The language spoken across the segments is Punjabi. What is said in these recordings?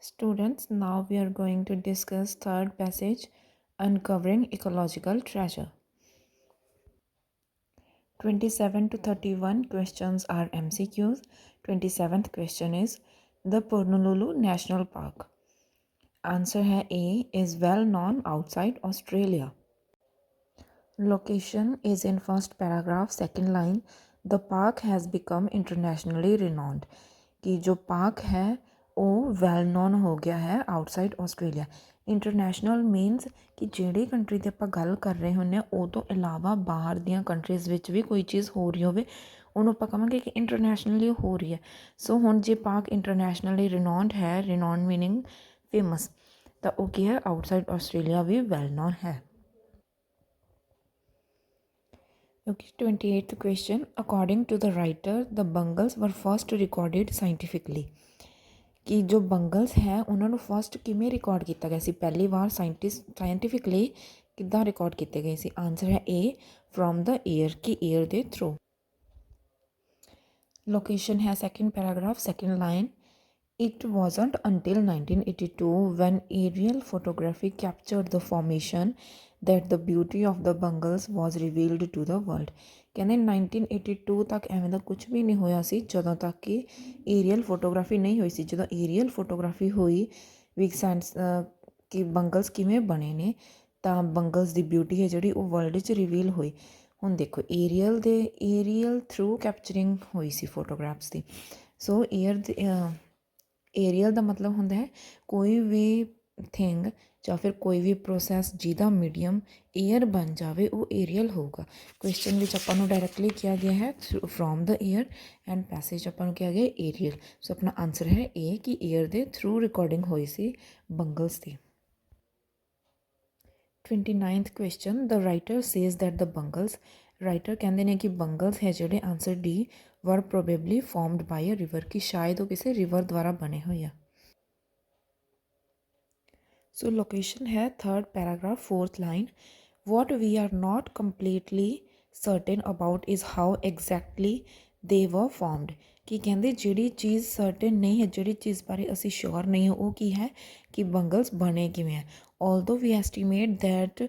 Students, now we are going to discuss third passage, uncovering ecological treasure. 27 to 31 questions are MCQs. 27th question is the Purnululu National Park. Answer है A is well known outside Australia. Location is in first paragraph, second line. The park has become internationally renowned. कि जो पार्क है ਉਹ ਵੈਲ ਨੋਨ ਹੋ ਗਿਆ ਹੈ ਆਊਟਸਾਈਡ ਆਸਟ੍ਰੇਲੀਆ। ਇੰਟਰਨੈਸ਼ਨਲ ਮੀਨਸ ਕਿ ਜਿਹੜੀ ਕੰਟਰੀ 'ਤੇ ਆਪਾਂ ਗੱਲ ਕਰ ਰਹੇ ਹੁੰਦੇ ਹਾਂ ਉਹ ਤੋਂ ਇਲਾਵਾ ਬਾਹਰ ਦੀਆਂ ਕੰਟਰੀਜ਼ ਵਿੱਚ ਵੀ ਕੋਈ ਚੀਜ਼ ਹੋ ਰਹੀ ਹੋਵੇ ਉਹਨੂੰ ਆਪਾਂ ਕਹਾਂਗੇ ਕਿ ਇੰਟਰਨੈਸ਼ਨਲੀ ਹੋ ਰਹੀ ਹੈ। ਸੋ ਹੁਣ ਜੇ ਪਾਰਕ ਇੰਟਰਨੈਸ਼ਨਲੀ ਰਿਨੋਨਡ ਹੈ, ਰਿਨੋਨ ਮੀਨਿੰਗ ਫੇਮਸ, ਤਾਂ ਉਹ ਕੀ ਹੈ ਆਊਟਸਾਈਡ ਆਸਟ੍ਰੇਲੀਆ ਵੀ ਵੈਲ ਨੋਨ ਹੈ। Okay, 28th question. According to the writer, the bungles were first recorded scientifically. ਕਿ ਜੋ ਬੰਗਲਸ ਹੈ ਉਹਨਾਂ ਨੂੰ ਫਸਟ ਕਿਵੇਂ ਰਿਕਾਰਡ ਕੀਤਾ ਗਿਆ ਸੀ, ਪਹਿਲੀ ਵਾਰ ਸਾਇੰਟੀਫਿਕਲੀ ਕਿੱਦਾਂ ਰਿਕਾਰਡ ਕੀਤੇ ਗਏ ਸੀ। ਆਨਸਰ ਹੈ ਏ ਫਰੋਮ ਦ ਏਅਰ, ਕਿ ਏਅਰ ਦੇ ਥਰੂ। ਲੋਕੇਸ਼ਨ ਹੈ second paragraph, second line. It wasn't until 1982 when aerial photography captured the formation that the beauty of the bungles was revealed to the world. ਕਹਿੰਦੇ 1982 ਤੱਕ ਐਵੇਂ ਦਾ ਕੁਝ ਵੀ ਨਹੀਂ ਹੋਇਆ ਸੀ ਜਦੋਂ ਤੱਕ ਕਿ ਏਰੀਅਲ ਫੋਟੋਗ੍ਰਾਫੀ ਨਹੀਂ ਹੋਈ ਸੀ। ਜਦੋਂ ਏਰੀਅਲ ਫੋਟੋਗ੍ਰਾਫੀ ਹੋਈ ਵੀ ਸਾਇੰਸ ਕਿ ਬੰਗਲਸ ਕਿਵੇਂ ਬਣੇ ਨੇ ਤਾਂ ਬੰਗਲਸ ਦੀ ਬਿਊਟੀ ਹੈ ਜਿਹੜੀ ਉਹ ਵਰਲਡ 'ਚ ਰਿਵੀਲ ਹੋਈ। ਹੁਣ ਦੇਖੋ ਏਰੀਅਲ ਥਰੂ ਕੈਪਚਰਿੰਗ ਹੋਈ ਸੀ ਫੋਟੋਗ੍ਰਾਫਸ ਦੀ। ਸੋ ਏਰੀਅਲ ਦਾ ਮਤਲਬ ਹੁੰਦਾ ਹੈ ਕੋਈ ਵੀ ਥਿੰਗ ਜਾਂ ਫਿਰ ਕੋਈ ਵੀ ਪ੍ਰੋਸੈਸ ਜਿਹਦਾ ਮੀਡੀਅਮ ਏਅਰ ਬਣ ਜਾਵੇ ਉਹ ਏਰੀਅਲ ਹੋਊਗਾ। ਕੁਐਸਚਨ ਵਿੱਚ ਆਪਾਂ ਨੂੰ ਡਾਇਰੈਕਟਲੀ ਕਿਹਾ ਗਿਆ ਹੈ from the air and passage ਆਪਾਂ ਨੂੰ ਕਿਹਾ ਗਿਆ ਏਰੀਅਲ। ਸੋ ਆਪਣਾ ਆਨਸਰ ਹੈ ਏ ਕਿ ਏਅਰ ਦੇ ਥਰੂ ਰਿਕਾਰਡਿੰਗ ਹੋਈ ਸੀ ਬੰਗਲਸ ਦੀ। 29th question. The writer says that the bungles, writer ਕਹਿੰਦੇ ਨੇ ਕਿ ਬੰਗਲਸ ਹੈ ਜਿਹੜੇ answer D were probably formed by a river, ਕਿ ਸ਼ਾਇਦ ਉਹ ਕਿਸੇ ਰਿਵਰ ਦੁਆਰਾ ਬਣੇ ਹੋਏ ਆ। ਸੋ ਲੋਕੇਸ਼ਨ ਹੈ third paragraph, fourth line. What we are not completely certain about is how exactly they were formed, ਕਿ ਕਹਿੰਦੇ ਜਿਹੜੀ ਚੀਜ਼ ਸਰਟਨ ਨਹੀਂ ਹੈ, ਜਿਹੜੀ ਚੀਜ਼ ਬਾਰੇ ਅਸੀਂ ਸ਼ੋਰ ਨਹੀਂ ਹਾਂ ਉਹ ਕੀ ਹੈ ਕਿ ਬੰਗਲਸ ਬਣੇ ਕਿਵੇਂ ਹੈ। although we estimate that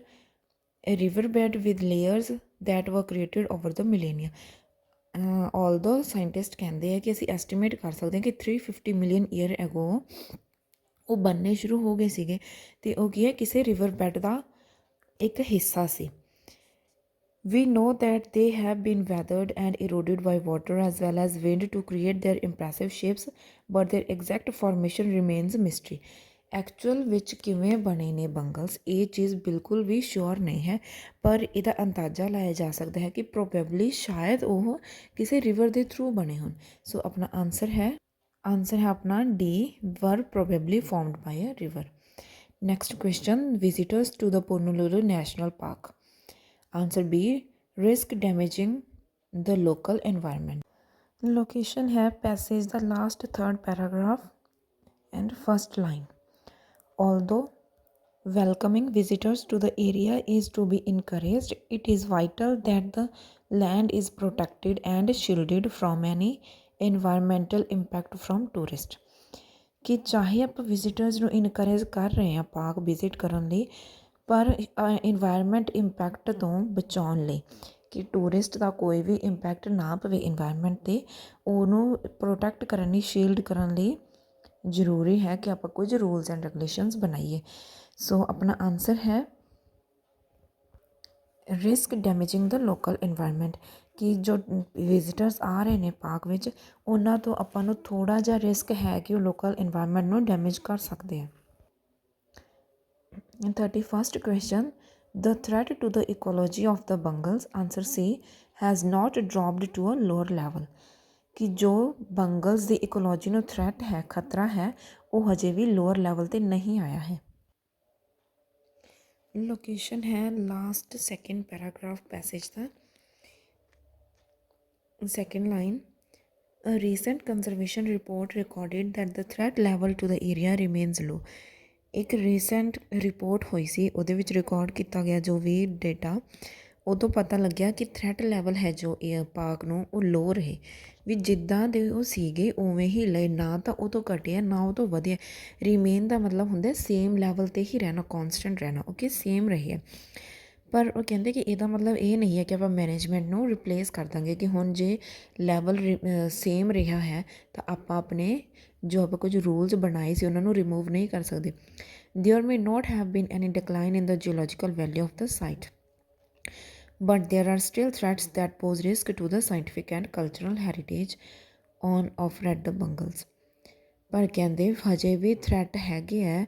a riverbed with layers that were created over the millennia, although scientists ਕਹਿੰਦੇ ਆ ਕਿ ਅਸੀਂ ਐਸਟੀਮੇਟ ਕਰ ਸਕਦੇ ਹਾਂ ਕਿ 350 ਮਿਲੀਅਨ ਈਅਰ ਐਗੋ ਉਹ ਬਣਨੇ ਸ਼ੁਰੂ ਹੋ ਗਏ ਸੀਗੇ ਅਤੇ ਉਹ ਕੀ ਹੈ ਕਿਸੇ ਰਿਵਰ ਬੈਡ ਦਾ ਇੱਕ ਹਿੱਸਾ ਸੀ। We know that they have been weathered and eroded by water as well as wind to create their impressive shapes, but their exact formation remains a mystery. Actual ਵਿੱਚ ਕਿਵੇਂ ਬਣੇ ਨੇ ਬੰਗਲਸ ਇਹ ਚੀਜ਼ ਬਿਲਕੁਲ ਵੀ ਸ਼ੋਰ ਨਹੀਂ ਹੈ, ਪਰ ਇਹਦਾ ਅੰਦਾਜ਼ਾ ਲਾਇਆ ਜਾ ਸਕਦਾ ਹੈ ਕਿ ਪ੍ਰੋਬੇਬਲੀ ਸ਼ਾਇਦ ਉਹ ਕਿਸੇ ਰਿਵਰ ਦੇ ਥਰੂ ਬਣੇ ਹੋਣ। ਸੋ ਆਪਣਾ ਆਨਸਰ ਹੈ ਆਪਣਾ D were probably formed by a river. Next question, visitors to the Purnululu national park. Answer B, risk damaging the local environment. Location है passage the last third paragraph and first line. Although welcoming visitors to the area is to be encouraged, it is vital that the land is protected and shielded from any environmental impact from tourists। कि चाहे आप विजिटर्स ਨੂੰ ਇਨਕਰੇਜ ਕਰ ਰਹੇ ਹਾਂ ਪਾਰਕ ਵਿਜ਼ਿਟ ਕਰਨ ਲਈ, ਪਰ ਇਨਵਾਇਰਮੈਂਟ ਇੰਪੈਕਟ ਤੋਂ ਬਚਾਉਣ ਲਈ ਕਿ ਟੂਰਿਸਟ ਦਾ ਕੋਈ ਵੀ ਇੰਪੈਕਟ ਨਾ ਪਵੇ ਇਨਵਾਇਰਮੈਂਟ 'ਤੇ, ਉਹਨੂੰ ਪ੍ਰੋਟੈਕਟ ਕਰਨ ਲਈ, ਸ਼ੀਲਡ ਕਰਨ ਲਈ ਜ਼ਰੂਰੀ ਹੈ ਕਿ ਆਪਾਂ ਕੁਝ ਰੂਲਸ ਐਂਡ ਰੈਗੂਲੇਸ਼ਨਸ ਬਣਾਈਏ। ਸੋ ਆਪਣਾ ਆਨਸਰ ਹੈ ਰਿਸਕ ਡੈਮੇਜਿੰਗ ਦ ਲੋਕਲ ਇਨਵਾਇਰਮੈਂਟ, ਕਿ ਜੋ ਵਿਜ਼ਿਟਰਸ ਆ ਰਹੇ ਨੇ ਪਾਰਕ ਵਿੱਚ ਉਹਨਾਂ ਤੋਂ ਆਪਾਂ ਨੂੰ ਥੋੜ੍ਹਾ ਜਿਹਾ ਰਿਸਕ ਹੈ ਕਿ ਉਹ ਲੋਕਲ ਇਨਵਾਇਰਮੈਂਟ ਨੂੰ ਡੈਮੇਜ ਕਰ ਸਕਦੇ ਆ। 31st question, the threat to the ecology of the bungles, answer C, has not dropped to a lower level, कि जो बंगल्स ਦੀ इकोलॉजी ਨੂੰ थ्रैट है, खतरा है, ਉਹ ਹਜੇ ਵੀ ਲੋਅਰ ਲੈਵਲ 'ਤੇ ਨਹੀਂ ਆਇਆ ਹੈ। ਲੋਕੇਸ਼ਨ ਹੈ last second paragraph passage the, second line. A recent conservation report recorded that the threat level to the area remains low. ਇੱਕ ਰੀਸੈਂਟ ਰਿਪੋਰਟ ਹੋਈ ਸੀ ਉਹਦੇ ਵਿੱਚ ਰਿਕਾਰਡ ਕੀਤਾ ਗਿਆ ਜੋ ਵੀ ਡੇਟਾ ਉਦੋਂ ਪਤਾ ਲੱਗਿਆ ਕਿ ਥ੍ਰੈਟ ਲੈਵਲ ਹੈ ਜੋ ਇਹ ਪਾਕ ਨੂੰ ਉਹ ਲੋ ਰਹੇ, ਵੀ ਜਿੱਦਾਂ ਦੇ ਉਹ ਸੀਗੇ ਉਵੇਂ ਹੀ ਲਏ, ਨਾ ਤਾਂ ਉਹ ਤੋਂ ਘਟਿਆ ਨਾ ਉਹ ਤੋਂ ਵਧਿਆ। ਰੀਮੇਨ ਦਾ ਮਤਲਬ ਹੁੰਦਾ ਸੇਮ ਲੈਵਲ 'ਤੇ ਹੀ ਰਹਿਣਾ, ਕੌਨਸਟੈਂਟ ਰਹਿਣਾ, ਓਕੇ, ਸੇਮ ਰਹੀ ਹੈ। ਪਰ ਉਹ ਕਹਿੰਦੇ ਕਿ ਇਹਦਾ ਮਤਲਬ ਇਹ ਨਹੀਂ ਹੈ ਕਿ ਆਪਾਂ ਮੈਨੇਜਮੈਂਟ ਨੂੰ ਰਿਪਲੇਸ ਕਰ ਦਾਂਗੇ, ਕਿ ਹੁਣ ਜੇ ਲੈਵਲ ਸੇਮ ਰਿਹਾ ਹੈ ਤਾਂ ਆਪਾਂ ਆਪਣੇ ਜੋ ਆਪਾਂ ਕੁਝ ਰੂਲਸ ਬਣਾਏ ਸੀ ਉਹਨਾਂ ਨੂੰ ਰਿਮੂਵ ਨਹੀਂ ਕਰ ਸਕਦੇ। There may not have been any decline in the geological value of the site, but there are still threats that pose risk to the scientific and cultural heritage of Red Bungles। ਪਰ ਕਹਿੰਦੇ ਹਜੇ ਵੀ ਥ੍ਰੈਟ ਹੈਗੇ ਹੈ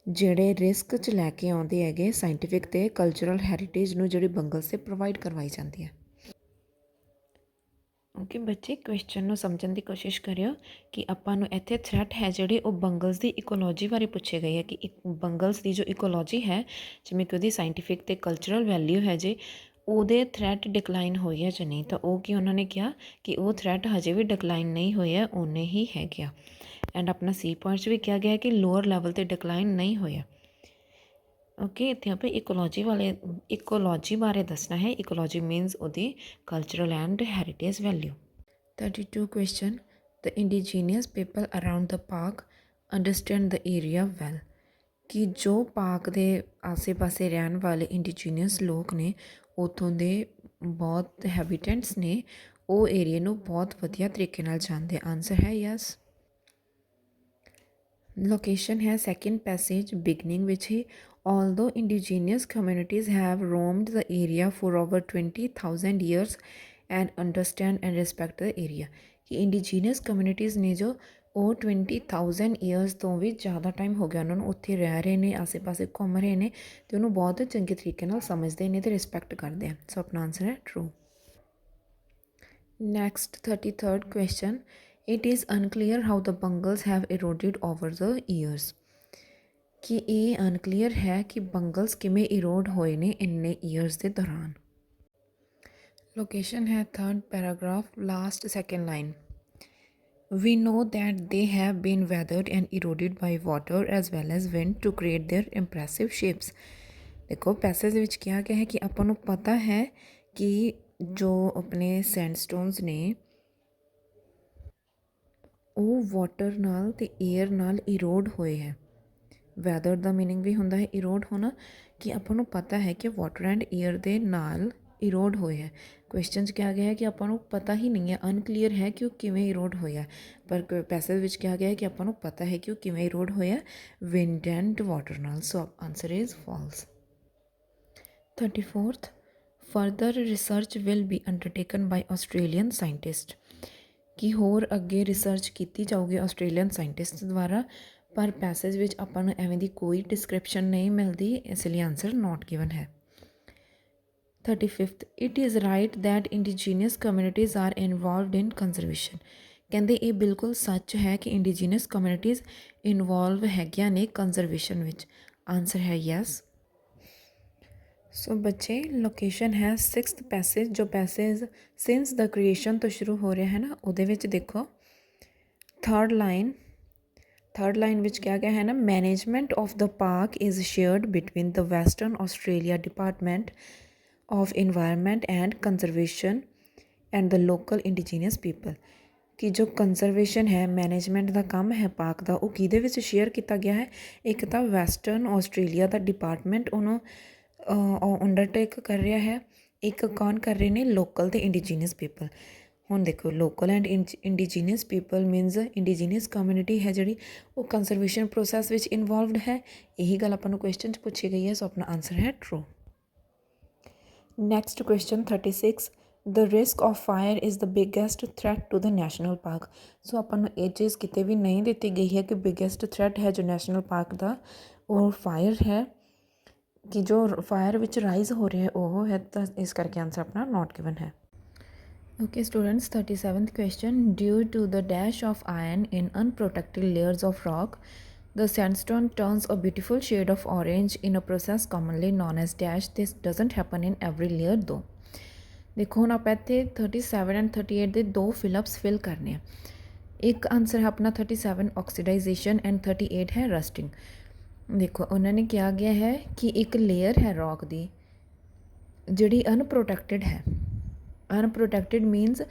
ਜਿਹੜੇ ਰਿਸਕ 'ਚ ਲੈ ਕੇ ਆਉਂਦੇ ਹੈਗੇ ਸਾਇੰਟੀਫਿਕ ਅਤੇ ਕਲਚਰਲ ਹੈਰੀਟੇਜ ਨੂੰ, ਜਿਹੜੀ ਬੰਗਲਸ 'ਤੇ ਪ੍ਰੋਵਾਈਡ ਕਰਵਾਈ ਜਾਂਦੀ ਹੈ। ਓਕੇ ਬੱਚੇ, ਕੁਐਸਚਨ ਨੂੰ ਸਮਝਣ ਦੀ ਕੋਸ਼ਿਸ਼ ਕਰਿਓ ਕਿ ਆਪਾਂ ਨੂੰ ਇੱਥੇ ਥ੍ਰੈਟ ਹੈ ਜਿਹੜੇ ਉਹ ਬੰਗਲਸ ਦੀ ਇਕੋਲੋਜੀ ਬਾਰੇ ਪੁੱਛੇ ਗਏ ਹੈ ਕਿ ਬੰਗਲਸ ਦੀ ਜੋ ਇਕੋਲੋਜੀ ਹੈ, ਜਿਵੇਂ ਕਿ ਉਹਦੀ ਸਾਇੰਟੀਫਿਕ ਅਤੇ ਕਲਚਰਲ ਵੈਲਿਊ ਹੈ ਜੇ ਉਹਦੇ ਥ੍ਰੈਟ ਡਿਕਲਾਈਨ ਹੋਈ ਹੈ ਜਾਂ ਨਹੀਂ, ਤਾਂ ਉਹ ਕੀ ਉਹਨਾਂ ਨੇ ਕਿਹਾ ਕਿ ਉਹ ਥ੍ਰੈਟ ਹਜੇ ਵੀ ਡਿਕਲਾਈਨ ਨਹੀਂ ਹੋਇਆ, ਉਹਨੇ ਹੀ ਹੈਗੇ ਆ। ਐਂਡ ਆਪਣਾ ਸੀ ਪੁਆਇੰਟ 'ਚ ਵੀ ਕਿਹਾ ਗਿਆ ਕਿ ਲੋਅਰ ਲੈਵਲ 'ਤੇ ਡਿਕਲਾਈਨ ਨਹੀਂ ਹੋਇਆ। ਓਕੇ, ਇੱਥੇ ਆਪਾਂ ਇਕੋਲੋਜੀ ਬਾਰੇ ਦੱਸਣਾ ਹੈ। ਇਕੋਲੋਜੀ ਮੀਨਸ ਉਹਦੀ cultural and heritage value. 32 question, the indigenous people around the park understand the area well. ਕਿ ਜੋ ਪਾਰਕ ਦੇ ਆਸੇ ਪਾਸੇ ਰਹਿਣ ਵਾਲੇ ਇੰਡੀਜੀਨੀਅਸ ਲੋਕ ਨੇ, ਉੱਥੋਂ ਦੇ ਬਹੁਤ ਹੈਬੀਟੈਂਟਸ ਨੇ, ਉਹ ਏਰੀਏ ਨੂੰ ਬਹੁਤ ਵਧੀਆ ਤਰੀਕੇ ਨਾਲ ਜਾਣਦੇ। ਆਨਸਰ ਹੈ ਯੈਸ। ਲੋਕੇਸ਼ਨ ਹੈ ਸੈਕਿੰਡ ਪੈਸੇਜ ਬਿਗਨਿੰਗ ਵਿੱਚ ਹੀ। Although indigenous communities have roamed the area for over 20,000 years and understand and respect the area। ਕਿ ਇੰਡੀਜੀਨੀਅਸ ਕਮਿਊਨਿਟੀਜ਼ ਨੇ ਜੋ ਉਹ 20,000 ਈਅਰਸ ਤੋਂ ਵੀ ਜ਼ਿਆਦਾ ਟਾਈਮ ਹੋ ਗਿਆ ਉਹਨਾਂ ਨੂੰ ਉੱਥੇ ਰਹਿ ਰਹੇ ਨੇ, ਆਸੇ ਪਾਸੇ ਘੁੰਮ ਰਹੇ ਨੇ ਅਤੇ ਉਹਨੂੰ ਬਹੁਤ ਚੰਗੇ ਤਰੀਕੇ ਨਾਲ ਸਮਝਦੇ ਨੇ ਅਤੇ ਰਿਸਪੈਕਟ ਕਰਦੇ ਆ। ਸੋ ਆਪਣਾ ਆਨਸਰ ਹੈ true. Next 33rd question, it is unclear how the Bungles have eroded over the years. ਕਿ ਇਹ ਅਨਕਲੀਅਰ ਹੈ ਕਿ ਬੰਗਲਸ ਕਿਵੇਂ ਇਰੋਡ ਹੋਏ ਨੇ ਇੰਨੇ ਈਅਰਸ ਦੇ ਦੌਰਾਨ। ਲੋਕੇਸ਼ਨ ਹੈ third paragraph, last second line. We know that they have been weathered and eroded by water as well as wind to create their impressive shapes। ਦੇਖੋ ਪੈਸੇਜ ਵਿੱਚ ਕਿਹਾ ਗਿਆ ਹੈ ਕਿ ਆਪਾਂ ਨੂੰ ਪਤਾ ਹੈ ਕਿ ਜੋ ਆਪਣੇ ਸੈਂਡਸਟੋਨਸ ਨੇ ਉਹ ਵਾਟਰ ਨਾਲ ਅਤੇ ਏਅਰ ਨਾਲ ਇਰੋਡ ਹੋਏ ਹੈ। ਵੈਦਰ ਦਾ ਮੀਨਿੰਗ ਵੀ ਹੁੰਦਾ ਹੈ ਇਰੋਡ ਹੋਣਾ, ਕਿ ਆਪਾਂ ਨੂੰ ਪਤਾ ਹੈ ਕਿ ਵਾਟਰ ਐਂਡ ਏਅਰ ਦੇ ਨਾਲ ਇਰੋਡ ਹੋਏ ਹੈ। ਕੁਐਸਚਨ 'ਚ ਕਿਹਾ ਗਿਆ ਹੈ ਕਿ ਆਪਾਂ ਨੂੰ ਪਤਾ ਹੀ ਨਹੀਂ ਹੈ, ਅਨਕਲੀਅਰ ਹੈ ਕਿ ਉਹ ਕਿਵੇਂ ਇਰੋਡ ਹੋਇਆ, ਪਰ ਪੈਸੇਜ ਵਿੱਚ ਕਿਹਾ ਗਿਆ ਹੈ ਕਿ ਆਪਾਂ ਨੂੰ ਪਤਾ ਹੈ ਕਿ ਉਹ ਕਿਵੇਂ ਇਰੋਡ ਹੋਇਆ, ਵਿੰਡ ਐਂਡ ਵਾਟਰ ਨਾਲ। So answer is false. 34th, further research will be undertaken by Australian scientist. ਕਿ ਹੋਰ ਅੱਗੇ ਰਿਸਰਚ ਕੀਤੀ ਜਾਊਗੀ ਆਸਟ੍ਰੇਲੀਅਨ ਸਾਇੰਟਿਸਟ ਦੁਆਰਾ, ਪਰ ਪੈਸੇਜ ਵਿੱਚ ਆਪਾਂ ਨੂੰ ਐਵੇਂ ਦੀ ਕੋਈ ਡਿਸਕ੍ਰਿਪਸ਼ਨ ਨਹੀਂ ਮਿਲਦੀ, ਇਸ ਲਈ ਆਨਸਰ ਨੋਟ ਗਿਵਨ ਹੈ। 35th, it is right that indigenous communities are involved in conservation. ਕਹਿੰਦੇ ਇਹ ਬਿਲਕੁਲ ਸੱਚ ਹੈ ਕਿ ਇੰਡੀਜੀਨੀਅਸ ਕਮਿਊਨਿਟੀਜ਼ ਇਨਵੋਲਵ ਹੈਗੀਆਂ ਨੇ ਕੰਜ਼ਰਵੇਸ਼ਨ ਵਿੱਚ। ਆਨਸਰ ਹੈ ਯੈਸ। ਸੋ ਬੱਚੇ, ਲੋਕੇਸ਼ਨ ਹੈ 6th ਪੈਸੇਜ, ਜੋ ਪੈਸੇਜ ਸਿੰਸ ਦ ਕ੍ਰੀਏਸ਼ਨ ਤੋਂ ਸ਼ੁਰੂ ਹੋ ਰਿਹਾ ਹੈ ਨਾ, ਉਹਦੇ ਵਿੱਚ ਦੇਖੋ ਥਰਡ ਲਾਈਨ ਵਿੱਚ ਕਿਹਾ ਗਿਆ ਹੈ ਨਾ, management of the park is shared between the Western Australia department of environment and conservation and the local indigenous people. ਕਿ ਜੋ ਕੰਜ਼ਰਵੇਸ਼ਨ ਹੈ, ਮੈਨੇਜਮੈਂਟ ਦਾ ਕੰਮ ਹੈ ਪਾਰਕ ਦਾ, ਉਹ ਕਿਹਦੇ ਵਿੱਚ ਸ਼ੇਅਰ ਕੀਤਾ ਗਿਆ ਹੈ। ਇੱਕ ਤਾਂ ਵੈਸਟਰਨ ਆਸਟ੍ਰੇਲੀਆ ਦਾ ਡਿਪਾਰਟਮੈਂਟ ਉਹਨੂੰ ਅੰਡਰਟੇਕ ਕਰ ਰਿਹਾ ਹੈ, ਇੱਕ ਕੌਣ ਕਰ ਰਹੇ ਨੇ, ਲੋਕਲ ਅਤੇ ਇੰਡੀਜੀਨੀਅਸ ਪੀਪਲ। ਹੁਣ ਦੇਖੋ local and indigenous people means indigenous community ਹੈ ਜਿਹੜੀ ਉਹ ਕੰਜ਼ਰਵੇਸ਼ਨ ਪ੍ਰੋਸੈਸ ਵਿੱਚ ਇਨਵੋਲਵਡ ਹੈ। ਇਹੀ ਗੱਲ ਆਪਾਂ ਨੂੰ ਕੁਐਸਚਨ 'ਚ ਪੁੱਛੀ ਗਈ ਹੈ। ਸੋ ਆਪਣਾ ਆਨਸਰ ਹੈ true. Next question 36, the risk of fire is the biggest threat to the national park. So ਆਪਾਂ ਨੂੰ ਇਹ ਚੀਜ਼ ਕਿਤੇ ਵੀ ਨਹੀਂ ਦਿੱਤੀ ਗਈ ਹੈ ਕਿ ਬਿਗੈਸਟ ਥ੍ਰੈਟ ਹੈ ਜੋ ਨੈਸ਼ਨਲ ਪਾਰਕ ਦਾ ਉਹ ਫਾਇਰ ਹੈ, ਕਿ ਜੋ ਫਾਇਰ ਵਿੱਚ ਰਾਈਜ਼ ਹੋ ਰਿਹਾ ਉਹ ਹੈ, ਤਾਂ ਇਸ ਕਰਕੇ ਆਨਸਰ ਆਪਣਾ ਨੋਟ ਗਿਵਨ ਹੈ। Okay students, 37th question, due to the dash of iron in unprotected layers of rock, the sandstone turns a beautiful shade of orange in a process commonly known as dash। This doesn't happen in every layer though। देखो ਹੁਣ ਆਪਾਂ ਇੱਥੇ 37 ਐਂਡ 38 ਦੇ ਦੋ ਫਿਲਅਪਸ ਫਿਲ ਕਰਨੇ ਆ। ਇੱਕ ਆਨਸਰ ਹੈ ਆਪਣਾ 37 ਆਕਸੀਡਾਈਜੇਸ਼ਨ ਐਂਡ 38 ਹੈ ਰਸਟਿੰਗ। ਦੇਖੋ ਉਹਨਾਂ ਨੇ ਕਿਹਾ ਗਿਆ ਹੈ ਕਿ ਇੱਕ ਲੇਅਰ ਹੈ ਰੌਕ ਦੀ ਜਿਹੜੀ ਅਨਪ੍ਰੋਟੈਕਟਿਡ ਹੈ, ਅਨਪ੍ਰੋਟੈਕਟਿਡ ਮੀਨਸ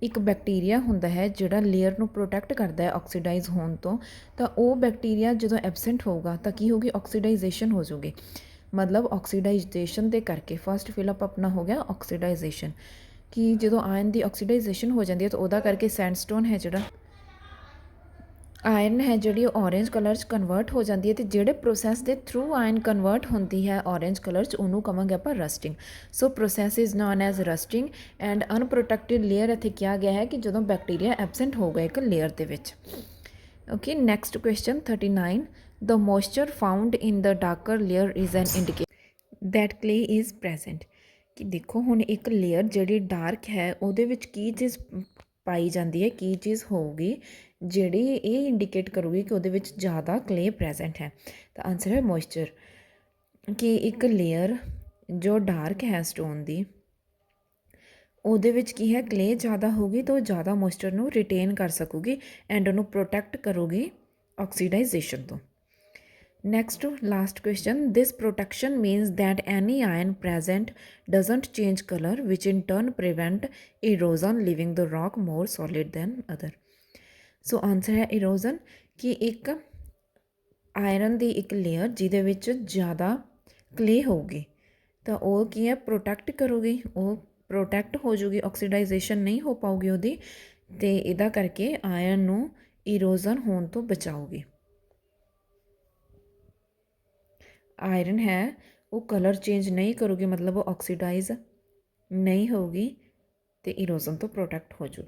ਇੱਕ ਬੈਕਟੀਰੀਆ ਹੁੰਦਾ ਹੈ ਜਿਹੜਾ ਲੇਅਰ ਨੂੰ ਪ੍ਰੋਟੈਕਟ ਕਰਦਾ ਹੈ ਆਕਸੀਡਾਈਜ਼ ਹੋਣ ਤੋਂ, ਤਾਂ ਉਹ ਬੈਕਟੀਰੀਆ ਜਦੋਂ ਐਬਸੈਂਟ ਹੋਊਗਾ ਤਾਂ ਕੀ ਹੋਊਗੀ, ਆਕਸੀਡਾਈਜੇਸ਼ਨ ਹੋ ਜਾਊਗੀ। ਮਤਲਬ ਆਕਸੀਡਾਈਜੇਸ਼ਨ ਦੇ ਕਰਕੇ ਫਸਟ ਫਿਲਅਪ ਆਪਣਾ ਹੋ ਗਿਆ ਆਕਸੀਡਾਈਜੇਸ਼ਨ, ਕਿ ਜਦੋਂ ਆਇਰਨ ਦੀ ਆਕਸੀਡਾਈਜੇਸ਼ਨ ਹੋ ਜਾਂਦੀ ਹੈ ਤਾਂ ਉਹਦਾ ਕਰਕੇ ਸੈਂਡਸਟੋਨ ਹੈ ਜਿਹੜਾ ਆਇਰਨ ਹੈ ਜਿਹੜੀ ਉਹ ਔਰੇਂਜ ਕਲਰ 'ਚ ਕਨਵਰਟ ਹੋ ਜਾਂਦੀ ਹੈ, ਅਤੇ ਜਿਹੜੇ ਪ੍ਰੋਸੈਸ ਦੇ ਥਰੂ ਆਇਰਨ ਕਨਵਰਟ ਹੁੰਦੀ ਹੈ ਔਰੇਂਜ ਕਲਰ 'ਚ ਉਹਨੂੰ ਕਹਾਂਗੇ ਆਪਾਂ rusting. So process is known as rusting and unprotected layer ਇੱਥੇ ਕਿਹਾ ਗਿਆ ਹੈ ਕਿ ਜਦੋਂ ਬੈਕਟੀਰੀਆ ਐਬਸੈਂਟ ਹੋ ਗਿਆ ਇੱਕ ਲੇਅਰ ਦੇ ਵਿੱਚ। Okay, next question 39, the moisture found in the darker layer is an indicator that clay is present. ਕਿ ਦੇਖੋ ਹੁਣ ਇੱਕ ਲੇਅਰ ਜਿਹੜੀ ਡਾਰਕ ਹੈ ਉਹਦੇ ਵਿੱਚ ਕੀ ਚੀਜ਼ ਪਾਈ ਜਾਂਦੀ ਹੈ, ਕੀ ਚੀਜ਼ ਹੋਊਗੀ ਜਿਹੜੀ ਇਹ ਇੰਡੀਕੇਟ ਕਰੂਗੀ ਕਿ ਉਹਦੇ ਵਿੱਚ ਜ਼ਿਆਦਾ ਕਲੇ ਪ੍ਰੈਜ਼ੈਂਟ ਹੈ। ਤਾਂ ਆਨਸਰ ਹੈ ਮੋਇਸਚਰ। ਕਿ ਇੱਕ ਲੇਅਰ ਜੋ ਡਾਰਕ ਹੈ ਸਟੋਨ ਦੀ, ਉਹਦੇ ਵਿੱਚ ਕੀ ਹੈ, ਕਲੇ ਜ਼ਿਆਦਾ ਹੋਊਗੀ ਤਾਂ ਉਹ ਜ਼ਿਆਦਾ ਮੋਇਸਚਰ ਨੂੰ ਰਿਟੇਨ ਕਰ ਸਕੂਗੀ ਐਂਡ ਉਹਨੂੰ ਪ੍ਰੋਟੈਕਟ ਕਰੂਗੀ ਆਕਸੀਡਾਈਜੇਸ਼ਨ ਤੋਂ। Next, last question. This protection means that any iron present doesn't change color, which in turn prevent erosion, leaving the rock more solid than other. So answer है erosion, कि एक ਆਇਰਨ ਦੀ ਇੱਕ ਲੇਅਰ ਜਿਹਦੇ ਵਿੱਚ ਜ਼ਿਆਦਾ ਕਲੇ ਹੋਊਗੀ ਤਾਂ ਉਹ ਕੀ ਹੈ, ਪ੍ਰੋਟੈਕਟ ਕਰੂਗੀ, ਉਹ ਪ੍ਰੋਟੈਕਟ ਹੋ ਜੂਗੀ, ਆਕਸੀਡਾਈਜੇਸ਼ਨ ਨਹੀਂ ਹੋ ਪਾਊਗੀ ਉਹਦੀ, ਅਤੇ ਇਹਦਾ ਕਰਕੇ ਆਇਰਨ ਨੂੰ ਇਰੋਜ਼ਨ ਹੋਣ ਤੋਂ ਬਚਾਊਗੀ। ਆਇਰਨ ਹੈ ਉਹ ਕਲਰ ਚੇਂਜ ਨਹੀਂ ਕਰੂਗੀ, ਮਤਲਬ ਉਹ ਆਕਸੀਡਾਈਜ਼ ਨਹੀਂ ਹੋਊਗੀ ਅਤੇ ਇਰੋਜ਼ਨ ਤੋਂ ਪ੍ਰੋਟੈਕਟ ਹੋ ਜੂਗੀ।